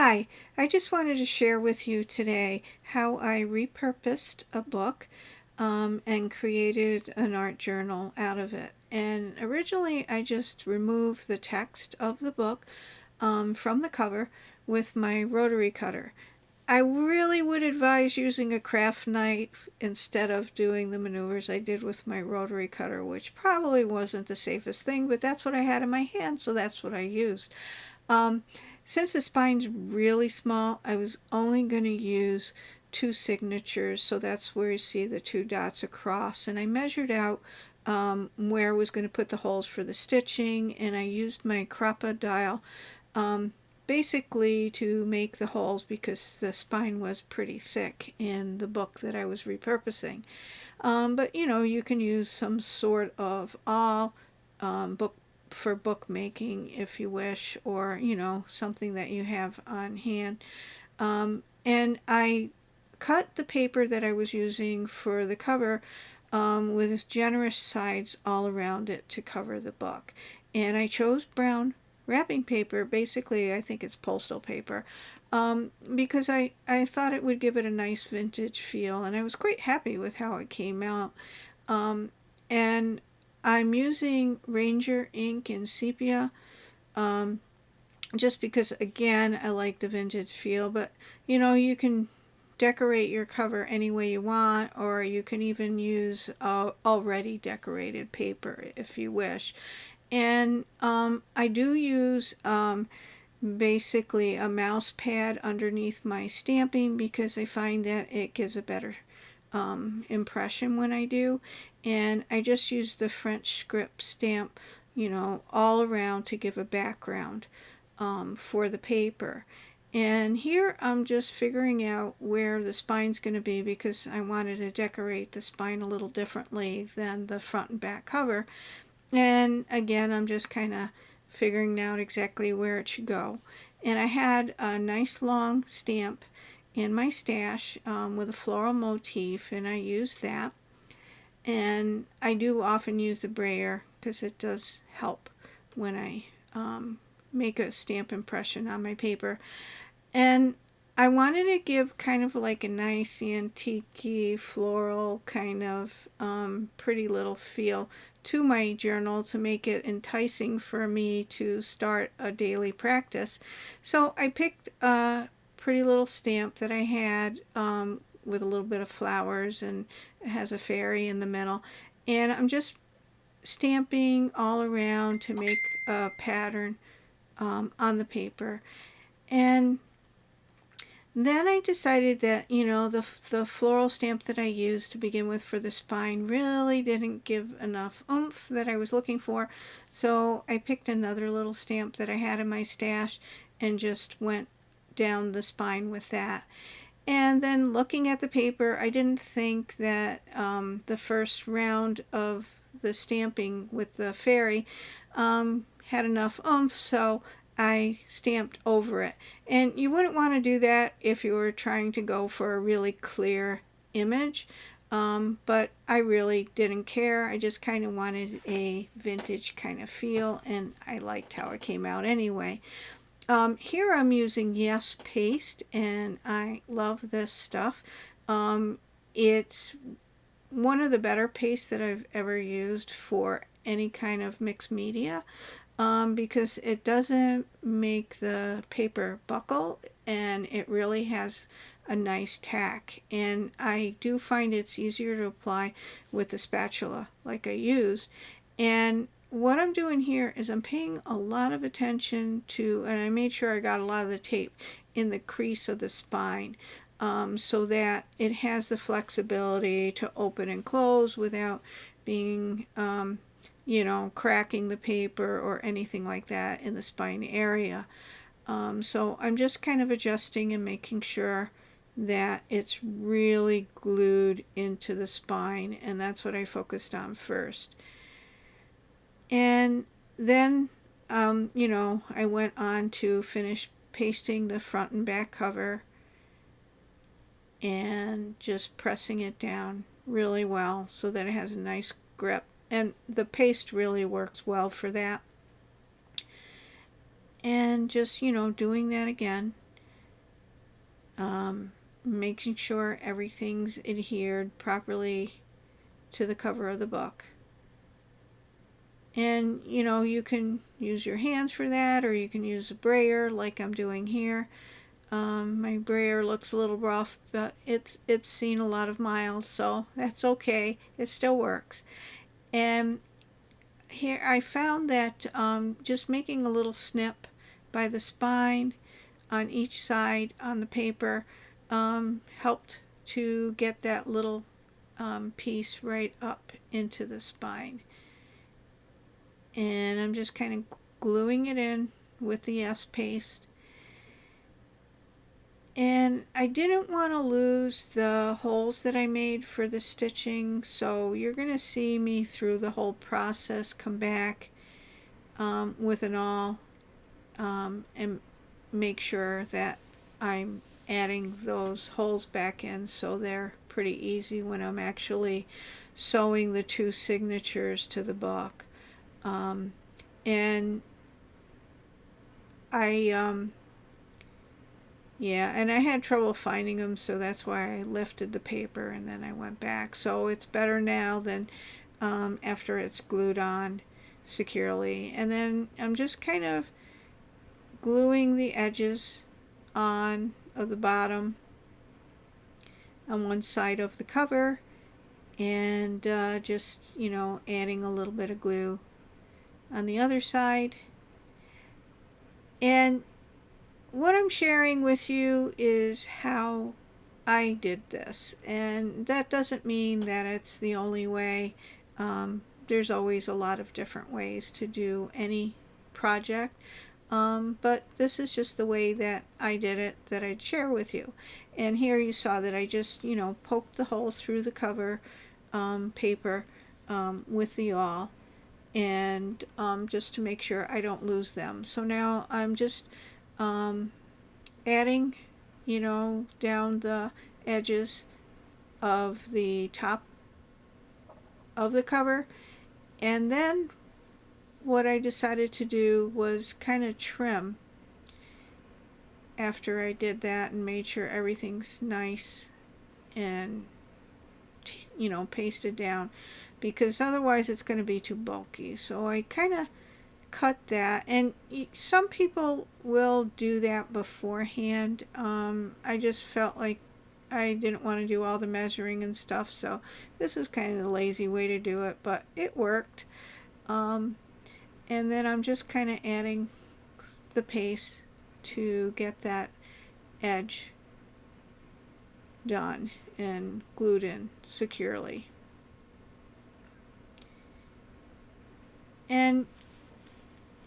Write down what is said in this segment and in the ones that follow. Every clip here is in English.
Hi, I just wanted to share with you today how I repurposed a book and created an art journal out of it. And originally I just removed the text of the book from the cover with my rotary cutter. I really would advise using a craft knife instead of doing the maneuvers I did with my rotary cutter, which probably wasn't the safest thing, but that's what I had in my hand, so that's what I used. Um, since the spine's really small, I was only going to use two signatures, so that's where you see the two dots across, and I measured out where I was going to put the holes for the stitching, and I used my crocodile um, basically to make the holes because the spine was pretty thick in the book that I was repurposing. But you know, you can use some sort of awl book for bookmaking if you wish, or you know, something that you have on hand. And I cut the paper that I was using for the cover with generous sides all around it to cover the book. And I chose brown wrapping paper. Basically, I think it's postal paper, because I thought it would give it a nice vintage feel, and I was quite happy with how it came out. And I'm using Ranger ink in sepia, um, just because, again, I like the vintage feel, but you know, you can decorate your cover any way you want, or you can even use already decorated paper if you wish. And I do use basically a mouse pad underneath my stamping because I find that it gives a better impression when I do. And I just use the French script stamp, you know, all around to give a background for the paper. And here I'm just figuring out where the spine's going to be because I wanted to decorate the spine a little differently than the front and back cover. And again, I'm just kind of figuring out exactly where it should go. And I had a nice long stamp in my stash with a floral motif, and I used that. And I do often use the brayer because it does help when I make a stamp impression on my paper. And I wanted to give kind of like a nice antique floral kind of pretty little feel to my journal to make it enticing for me to start a daily practice. So I picked a pretty little stamp that I had with a little bit of flowers, and it has a fairy in the middle. And I'm just stamping all around to make a pattern on the paper. And then I decided that, you know, the floral stamp that I used to begin with for the spine really didn't give enough oomph that I was looking for. So I picked another little stamp that I had in my stash and just went down the spine with that. And then looking at the paper, I didn't think that the first round of the stamping with the fairy had enough oomph, so I stamped over it. And you wouldn't want to do that if you were trying to go for a really clear image, but I really didn't care. I just kind of wanted a vintage kind of feel, and I liked how it came out anyway. Here I'm using Yes Paste, and I love this stuff. It's one of the better pastes that I've ever used for any kind of mixed media, because it doesn't make the paper buckle, and it really has a nice tack. And I do find it's easier to apply with the spatula like I used. And what I'm doing here is I'm paying a lot of attention to, and I made sure I got a lot of the tape in the crease of the spine, so that it has the flexibility to open and close without being, you know, cracking the paper or anything like that in the spine area. So I'm just kind of adjusting and making sure that it's really glued into the spine, and that's what I focused on first. And then, you know, I went on to finish pasting the front and back cover and just pressing it down really well so that it has a nice grip. And the paste really works well for that. And just, you know, doing that again. making sure everything's adhered properly to the cover of the book. And you can use your hands for that, or you can use a brayer like I'm doing here. My brayer looks a little rough, but it's seen a lot of miles, so that's okay. It still works. And here I found that just making a little snip by the spine on each side on the paper helped to get that little piece right up into the spine. And I'm just kind of gluing it in with the S paste. And I didn't want to lose the holes that I made for the stitching, so you're going to see me through the whole process come back with an awl and make sure that I'm adding those holes back in, so they're pretty easy when I'm actually sewing the two signatures to the book. And and I had trouble finding them, so that's why I lifted the paper and then I went back. So it's better now than after it's glued on securely. And then I'm just kind of gluing the edges on of the bottom on one side of the cover, and just adding a little bit of glue on the other side. And what I'm sharing with you is how I did this, and that doesn't mean that it's the only way. There's always a lot of different ways to do any project, but this is just the way that I did it that I'd share with you. And here you saw that I just poked the holes through the cover paper with the awl, and just to make sure I don't lose them. So now I'm just adding down the edges of the top of the cover. And then what I decided to do was kind of trim after I did that and made sure everything's nice and pasted down, because otherwise it's going to be too bulky. So I kind of cut that, and some people will do that beforehand. I just felt like I didn't want to do all the measuring and stuff, so this was kind of the lazy way to do it, but it worked. And then I'm just kind of adding the paste to get that edge done and glued in securely. And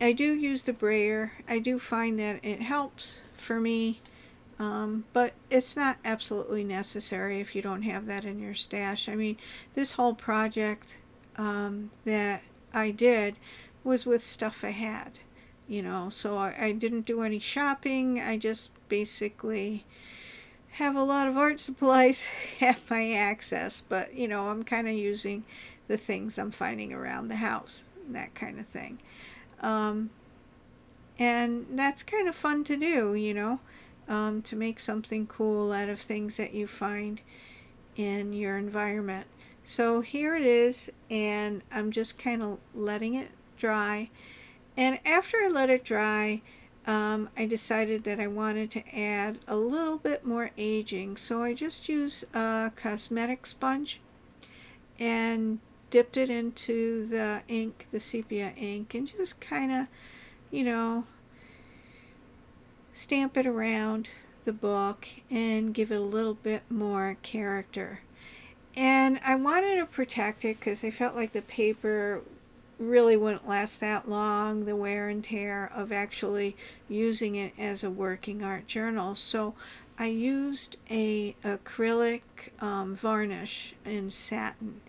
I do use the brayer. I do find that it helps for me, but it's not absolutely necessary if you don't have that in your stash. I mean, this whole project that I did was with stuff I had, so I didn't do any shopping. I just basically have a lot of art supplies at my access, but I'm kind of using the things I'm finding around the house, that kind of thing. And that's kind of fun to do, to make something cool out of things that you find in your environment. So here it is, and I'm just kind of letting it dry. And after I let it dry, I decided that I wanted to add a little bit more aging. So I just used a cosmetic sponge and dipped it into the ink, the sepia ink, and just kind of, stamp it around the book and give it a little bit more character. And I wanted to protect it because I felt like the paper really wouldn't last that long, the wear and tear of actually using it as a working art journal. So I used a acrylic varnish in satin.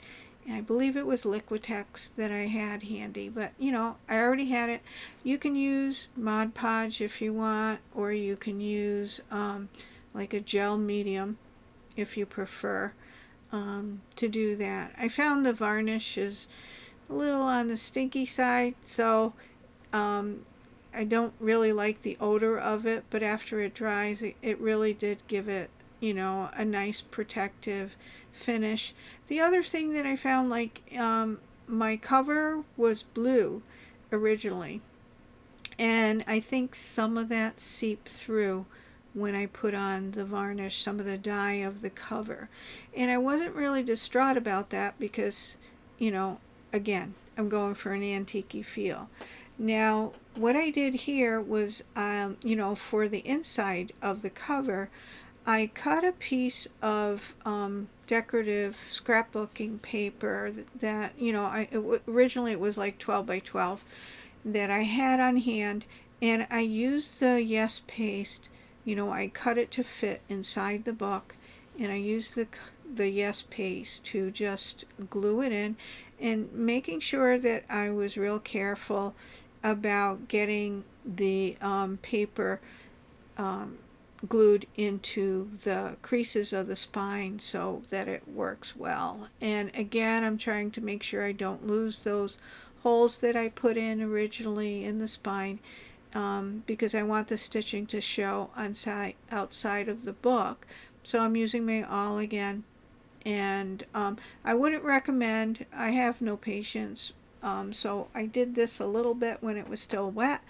I believe it was Liquitex that I had handy, but I already had it. You can use Mod Podge if you want, or you can use like a gel medium if you prefer to do that. I found the varnish is a little on the stinky side, so I don't really like the odor of it, but after it dries, it really did give it, you know, a nice protective finish. The other thing that I found, like, my cover was blue originally, and I think some of that seeped through when I put on the varnish, some of the dye of the cover. And I wasn't really distraught about that because, you know, again, I'm going for an antique feel. Now, what I did here was, you know, for the inside of the cover, I cut a piece of decorative scrapbooking paper that, you know, originally it was like 12 by 12 that I had on hand, and I used the Yes paste. You know, I cut it to fit inside the book, and I used the Yes paste to just glue it in, and making sure that I was real careful about getting the paper um, glued into the creases of the spine so that it works well. And again, I'm trying to make sure I don't lose those holes that I put in originally in the spine, because I want the stitching to show outside of the book. So I'm using my awl again, and I wouldn't recommend, I have no patience, so I did this a little bit when it was still wet,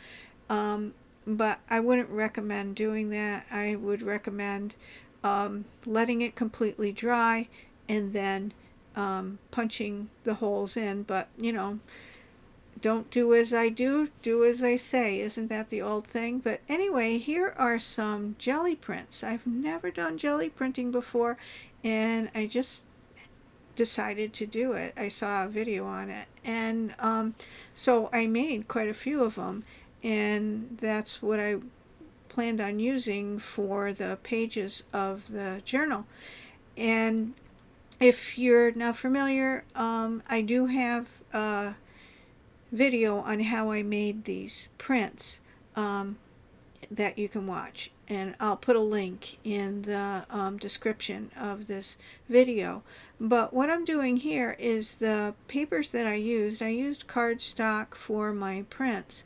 but I wouldn't recommend doing that. I would recommend letting it completely dry and then punching the holes in. But, you know, don't do as I do, do as I say. Isn't that the old thing? But anyway, here are some jelly prints. I've never done jelly printing before, and I just decided to do it. I saw a video on it, and so I made quite a few of them, and that's what I planned on using for the pages of the journal. And if you're not familiar, I do have a video on how I made these prints that you can watch, and I'll put a link in the description of this video. But what I'm doing here is the papers that I used cardstock for my prints,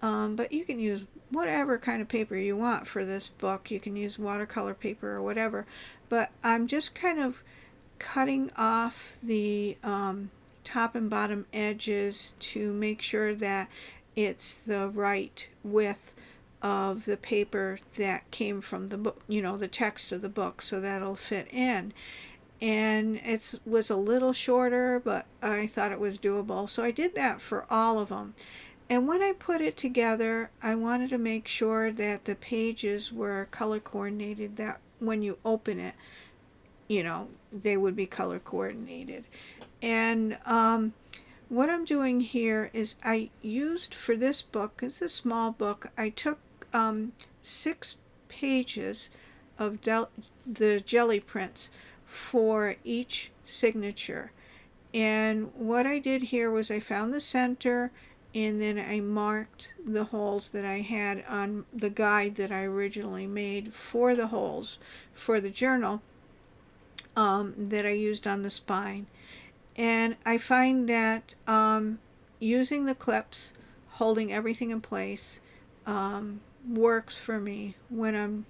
but you can use whatever kind of paper you want for this book. You can use watercolor paper or whatever, but I'm just kind of cutting off the top and bottom edges to make sure that it's the right width of the paper that came from the book, you know, the text of the book, so that'll fit in. And it was a little shorter, but I thought it was doable, so I did that for all of them. And when I put it together, I wanted to make sure that the pages were color coordinated, that when you open it, you know, they would be color coordinated. And what I'm doing here is I used, for this book, it's a small book, I took 6 pages of the jelly prints for each signature. And what I did here was I found the center, and then I marked the holes that I had on the guide that I originally made for the holes for the journal, that I used on the spine. And I find that using the clips, holding everything in place, works for me when I'm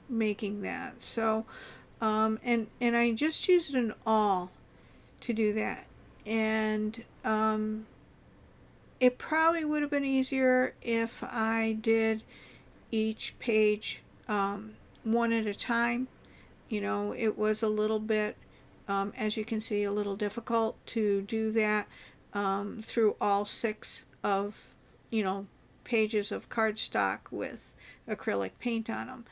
making that. So and I just used an awl to do that, and it probably would have been easier if I did each page one at a time. You know, it was a little bit, as you can see, a little difficult to do that through all 6 of, you know, pages of cardstock with acrylic paint on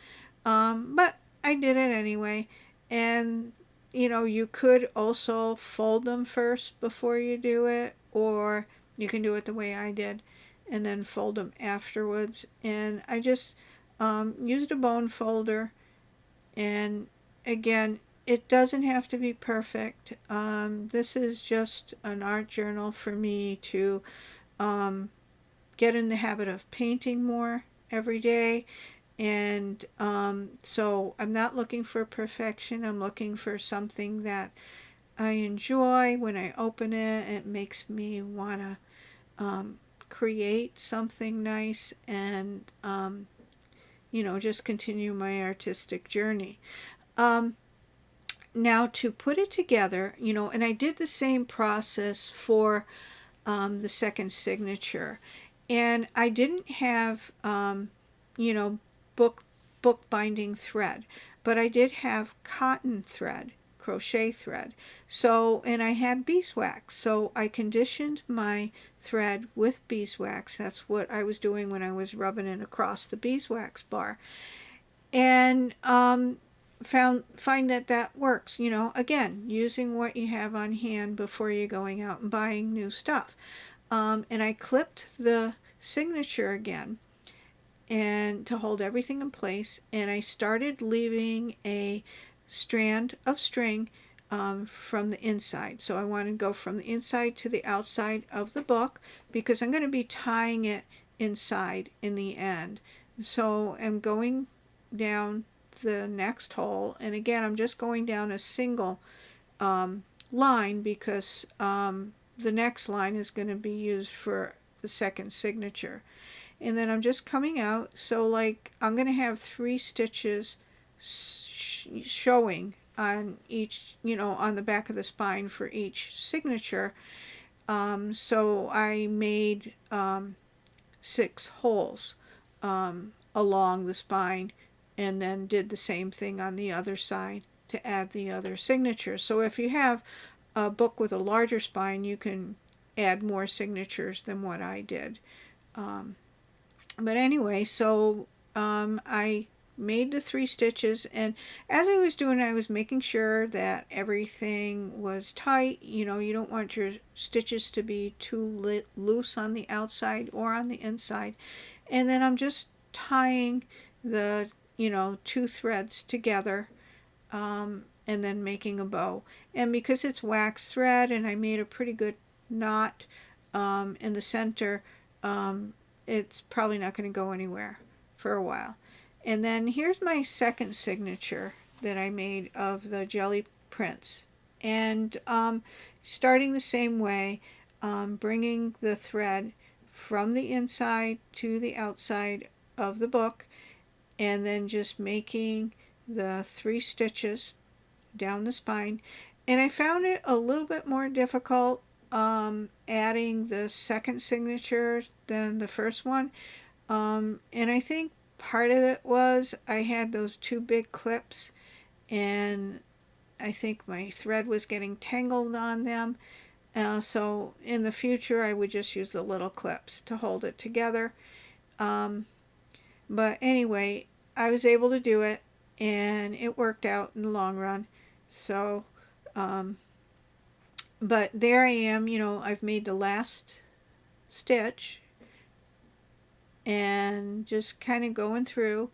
them. But I did it anyway. And, you know, you could also fold them first before you do it, or you can do it the way I did and then fold them afterwards. And I just used a bone folder, and again, it doesn't have to be perfect. This is just an art journal for me to get in the habit of painting more every day. And so I'm not looking for perfection. I'm looking for something that I enjoy when I open it. It makes me want to create something nice and, you know, just continue my artistic journey. Now to put it together, you know, and I did the same process for the second signature, and I didn't have, you know, book binding thread, but I did have cotton thread, crochet thread. So, and I had beeswax, so I conditioned my thread with beeswax. That's what I was doing when I was rubbing it across the beeswax bar, and find that that works. You know, again, using what you have on hand before you're going out and buying new stuff. And I clipped the signature again, and to hold everything in place, and I started leaving a strand of string from the inside. So I want to go from the inside to the outside of the book, because I'm going to be tying it inside in the end. So I'm going down the next hole, and again I'm just going down a single line, because the next line is going to be used for the second signature. And then I'm just coming out, so like I'm going to have 3 stitches showing on each, you know, on the back of the spine for each signature. So I made 6 holes along the spine, and then did the same thing on the other side to add the other signature. So if you have a book with a larger spine, you can add more signatures than what I did. But anyway, so I made the 3 stitches, and as I was doing, I was making sure that everything was tight. You know, you don't want your stitches to be too loose on the outside or on the inside. And then I'm just tying the, you know, 2 threads together, and then making a bow. And because it's wax thread and I made a pretty good knot in the center, it's probably not going to go anywhere for a while. And then here's my second signature that I made of the Geli prints, and starting the same way, bringing the thread from the inside to the outside of the book, and then just making the 3 stitches down the spine. And I found it a little bit more difficult adding the second signature than the first one, and I think part of it was I had those 2 big clips, and I think my thread was getting tangled on them. So in the future I would just use the little clips to hold it together. But anyway, I was able to do it, and it worked out in the long run. So but there I am, you know, I've made the last stitch, and just kind of going through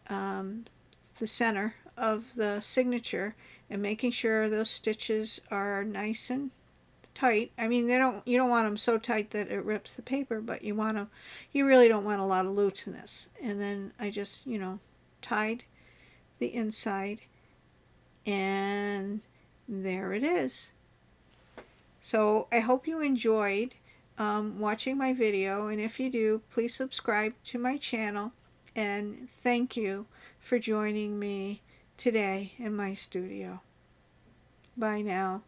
the center of the signature and making sure those stitches are nice and tight. I mean, you don't want them so tight that it rips the paper, but you really don't want a lot of looseness. And then I just, you know, tied the inside, and there it is. So I hope you enjoyed watching my video, and if you do, please subscribe to my channel, and thank you for joining me today in my studio. Bye now.